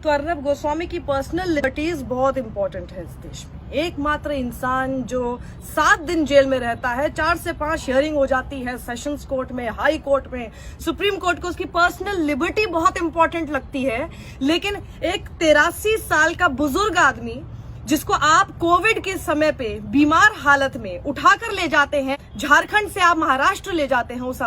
तो अर्नब गोस्वामी की personal liberties बहुत इंपॉर्टेंट है इस देश में। एकमात्र इंसान जो 7 दिन जेल में रहता है, 4 से 5 हियरिंग हो जाती है सेशंस कोर्ट में, हाई कोर्ट में, सुप्रीम कोर्ट को उसकी पर्सनल लिबर्टी बहुत इंपॉर्टेंट लगती है। लेकिन एक 83 साल का बुजुर्ग आदमी जिसको आप कोविड के समय पे बीमार हालत में उठाकर ले जाते हैं, झारखंड से आप महाराष्ट्र ले जाते हैं उस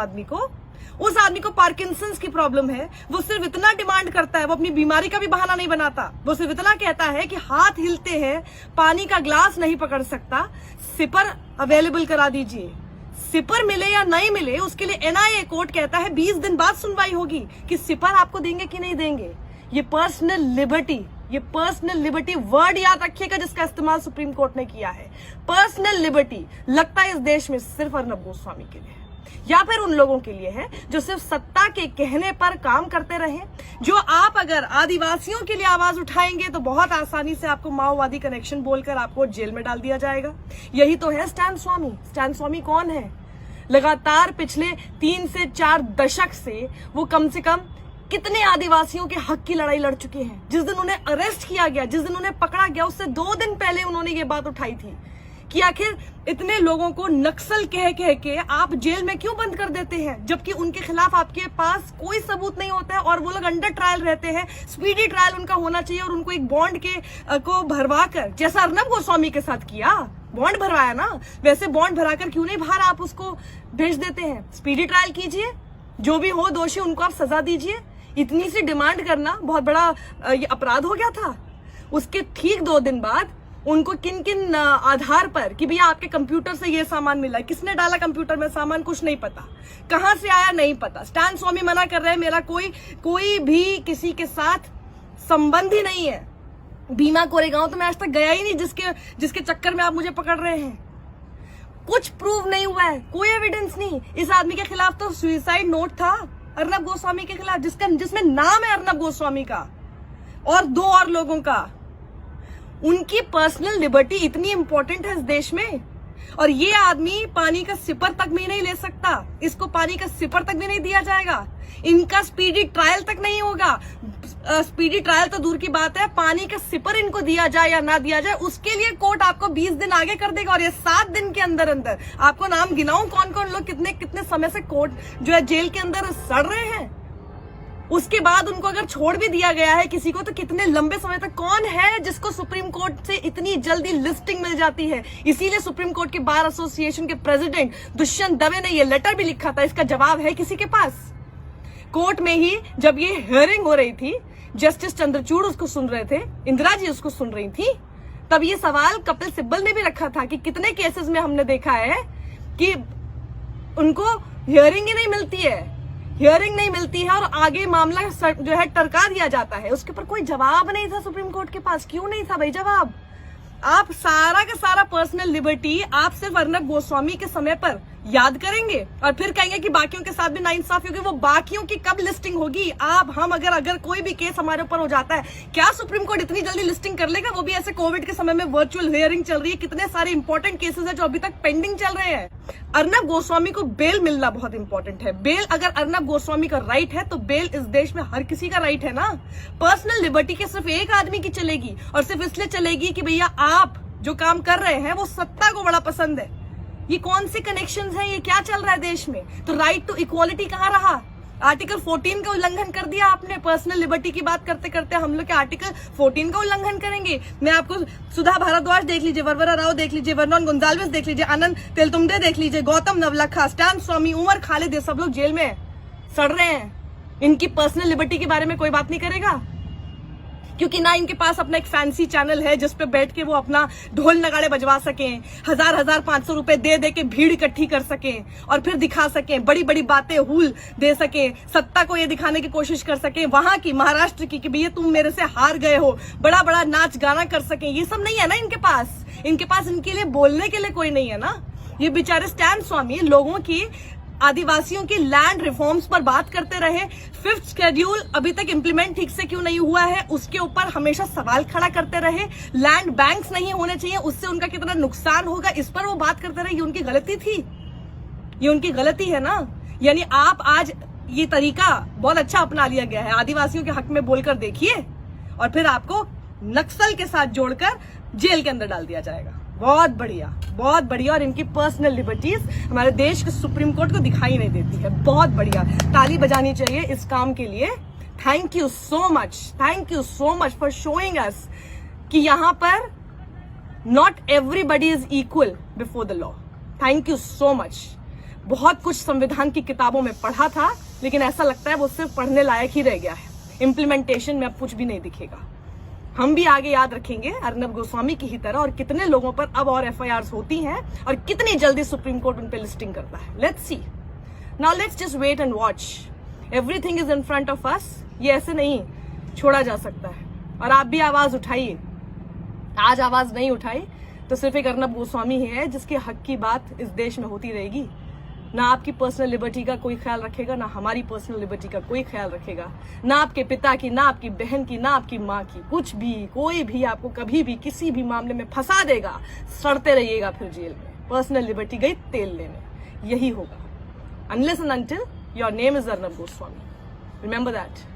आदमी को पार्किंसंस की प्रॉब्लम है। वो सिर्फ इतना डिमांड करता है, वो अपनी बीमारी का भी बहाना नहीं बनाता, वो सिर्फ इतना कहता है कि हाथ हिलते हैं, पानी का ग्लास नहीं पकड़ सकता, सिपर अवेलेबल करा दीजिए। सिपर मिले या नहीं मिले उसके लिए एनआईए कोर्ट कहता है 20 दिन बाद सुनवाई होगी कि सिपर आपको देंगे कि नहीं देंगे। ये पर्सनल लिबर्टी वर्ड याद रखिएगा जिसका इस्तेमाल सुप्रीम कोर्ट ने किया है। पर्सनल लिबर्टी लगता है इस देश में सिर्फ अर्नब गोस्वामी के लिए है, या फिर उन लोगों के लिए है जो सिर्फ सत्ता के कहने पर काम करते रहे। जो आप अगर आदिवासियों के लिए आवाज उठाएंगे तो बहुत आसानी से आपको माओवादी कनेक्शन बोलकर आपको जेल में डाल दिया जाएगा। यही तो है स्टैन स्वामी। स्टैन स्वामी कौन है? लगातार पिछले 3 से 4 दशक से वो कम से कम कितने आदिवासियों के हक की लड़ाई लड़ चुके हैं। जिस दिन उन्हें अरेस्ट किया गया, जिस दिन उन्हें पकड़ा गया, उससे 2 दिन पहले उन्होंने ये बात उठाई थी कि आखिर इतने लोगों को नक्सल कह के आप जेल में क्यों बंद कर देते हैं, जबकि उनके खिलाफ आपके पास कोई सबूत नहीं होता है और वो लोग अंडर ट्रायल रहते हैं। स्पीडी ट्रायल उनका होना चाहिए और उनको एक बॉन्ड को भरवा कर, जैसा अर्नब गोस्वामी के साथ किया, बॉन्ड भरवाया ना, वैसे बॉन्ड भराकर क्यों नहीं बाहर आप उसको भेज देते हैं। स्पीडी ट्रायल कीजिए, जो भी हो दोषी उनको आप सजा दीजिए। इतनी सी डिमांड करना बहुत बड़ा ये अपराध हो गया था। उसके ठीक 2 दिन बाद उनको किन किन आधार पर कि भैया आपके कंप्यूटर से ये सामान मिला, किसने डाला कंप्यूटर में सामान, कुछ नहीं पता, कहां से आया नहीं पता। स्टैन स्वामी मना कर रहे हैं मेरा कोई भी किसी के साथ संबंध ही नहीं है। भीमा कोरेगांव तो मैं आज तक गया ही नहीं जिसके चक्कर में आप मुझे पकड़ रहे हैं। कुछ प्रूव नहीं हुआ है, कोई एविडेंस नहीं। इस आदमी के खिलाफ तो सुसाइड नोट था अर्नब गोस्वामी के खिलाफ, जिसमें नाम है अर्नब गोस्वामी का और 2 और लोगों का। उनकी पर्सनल लिबर्टी इतनी इंपॉर्टेंट है इस देश में, और ये आदमी पानी का सिपर तक भी नहीं ले सकता। इसको पानी का सिपर तक भी नहीं दिया जाएगा। इनका स्पीडी ट्रायल तक नहीं होगा। स्पीडी ट्रायल तो दूर की बात है, पानी का सिपर इनको दिया जाए या ना दिया जाए उसके लिए कोर्ट आपको 20 दिन आगे कर देगा। और ये 7 दिन के अंदर आपको नाम गिनाऊं कौन कौन लोग कितने समय से कोर्ट जो है जेल के अंदर सड़ रहे हैं। उसके बाद उनको अगर छोड़ भी दिया गया है किसी को तो कितने लंबे समय तक, कौन है जिसको सुप्रीम कोर्ट से इतनी जल्दी लिस्टिंग मिल जाती है। इसीलिए सुप्रीम कोर्ट के बार एसोसिएशन के प्रेसिडेंट दुष्यंत दवे ने ये लेटर भी लिखा था। इसका जवाब है किसी के पास? कोर्ट में ही जब ये हियरिंग हो रही थी, जस्टिस चंद्रचूड़ उसको सुन रहे थे, इंदिरा जी उसको सुन रही थी, तब ये सवाल कपिल सिब्बल ने भी रखा था कि कितने केसेस में हमने देखा है कि उनको हियरिंग ही नहीं मिलती है और आगे मामला जो है टरका दिया जाता है। उसके ऊपर कोई जवाब नहीं था सुप्रीम कोर्ट के पास। क्यों नहीं था भाई जवाब? आप सारा का सारा पर्सनल लिबर्टी आप सिर्फ अर्नब गोस्वामी के समय पर याद करेंगे और फिर कहेंगे कि बाकियों के साथ भी नाइंसाफी होगी। वो बाकियों की कब लिस्टिंग होगी? हम अगर कोई भी केस हमारे ऊपर हो जाता है, क्या सुप्रीम कोर्ट इतनी जल्दी लिस्टिंग कर लेगा? वो भी ऐसे कोविड के समय में वर्चुअल हियरिंग चल रही है, कितने सारे इंपॉर्टेंट केसेस है जो अभी तक पेंडिंग चल रहे हैं। अर्नब गोस्वामी को बेल मिलना बहुत इंपॉर्टेंट है। बेल अगर अर्नब गोस्वामी का राइट है तो बेल इस देश में हर किसी का राइट है ना। पर्सनल लिबर्टी के सिर्फ एक आदमी की चलेगी और सिर्फ इसलिए चलेगी कि भैया आप जो काम कर रहे हैं वो सत्ता को बड़ा पसंद है। ये कौन से कनेक्शंस हैं? ये क्या चल रहा है देश में? तो राइट टू इक्वालिटी कहाँ रहा? आर्टिकल 14 का उल्लंघन कर दिया आपने। पर्सनल लिबर्टी की बात करते करते हम लोग के आर्टिकल 14 का उल्लंघन करेंगे। मैं आपको सुधा भारद्वाज देख लीजिए, वरवरा राव देख लीजिए, वर्नॉन गोंजाल्विस देख लीजिए, आनंद तेलतुंबडे देख लीजिए, गौतम नवलखा, स्टैन स्वामी, उमर खालिद, ये सब लोग जेल में सड़ रहे हैं। इनकी पर्सनल लिबर्टी के बारे में कोई बात नहीं करेगा क्योंकि ना इनके पास अपना एक फैंसी चैनल है जिसपे बैठ के वो अपना ढोल नगाड़े बजवा सकें, 1000-1500 रुपए दे के भीड़ इकट्ठी कर सकें और फिर दिखा सकें, बड़ी बड़ी बातें हूल दे सकें, सत्ता को ये दिखाने की कोशिश कर सकें वहां की, महाराष्ट्र की, कि भैया तुम मेरे से हार गए हो, बड़ा बड़ा नाच गाना कर सकें। ये सब नहीं है ना इनके पास। इनके लिए बोलने के लिए कोई नहीं है ना। ये बेचारे स्टैन स्वामी लोगों की, आदिवासियों की लैंड रिफॉर्म्स पर बात करते रहे। 5th शेड्यूल अभी तक इंप्लीमेंट ठीक से क्यों नहीं हुआ है उसके ऊपर हमेशा सवाल खड़ा करते रहे। लैंड बैंक्स नहीं होने चाहिए, उससे उनका कितना नुकसान होगा इस पर वो बात करते रहे। ये उनकी गलती थी, ये उनकी गलती है ना। यानी आप आज ये तरीका बहुत अच्छा अपना लिया गया है, आदिवासियों के हक में बोलकर देखिए और फिर आपको नक्सल के साथ जोड़कर जेल के अंदर डाल दिया जाएगा। बहुत बढ़िया, बहुत बढ़िया। और इनकी पर्सनल लिबर्टीज हमारे देश के सुप्रीम कोर्ट को दिखाई नहीं देती है। बहुत बढ़िया, ताली बजानी चाहिए इस काम के लिए। Thank you so much for showing us कि यहाँ पर not everybody is equal before the law. Thank you so much. बहुत कुछ संविधान की किताबों में पढ़ा था, लेकिन ऐसा लगता है वो सिर्फ पढ़ने लायक ही रह गया है। इम्प्लीमेंटेशन में अब कुछ भी नहीं दिखेगा। हम भी आगे याद रखेंगे अर्नब गोस्वामी की ही तरह, और कितने लोगों पर अब और FIRs होती हैं और कितनी जल्दी सुप्रीम कोर्ट उन पे लिस्टिंग करता है। Let's see, now let's just wait and watch. Everything is in front of us. ये ऐसे नहीं छोड़ा जा सकता है। और आप भी आवाज उठाइए। आज आवाज नहीं उठाई तो सिर्फ एक अर्नब गोस्वामी ही है जिसके हक की बात इस देश में होती रहेगी। ना आपकी पर्सनल लिबर्टी का कोई ख्याल रखेगा, ना हमारी पर्सनल लिबर्टी का कोई ख्याल रखेगा, ना आपके पिता की, ना आपकी बहन की, ना आपकी माँ की। कुछ भी, कोई भी आपको कभी भी किसी भी मामले में फंसा देगा, सड़ते रहिएगा फिर जेल में। पर्सनल लिबर्टी गई तेल लेने, यही होगा। Unless and until your name is Arnab Goswami, remember that.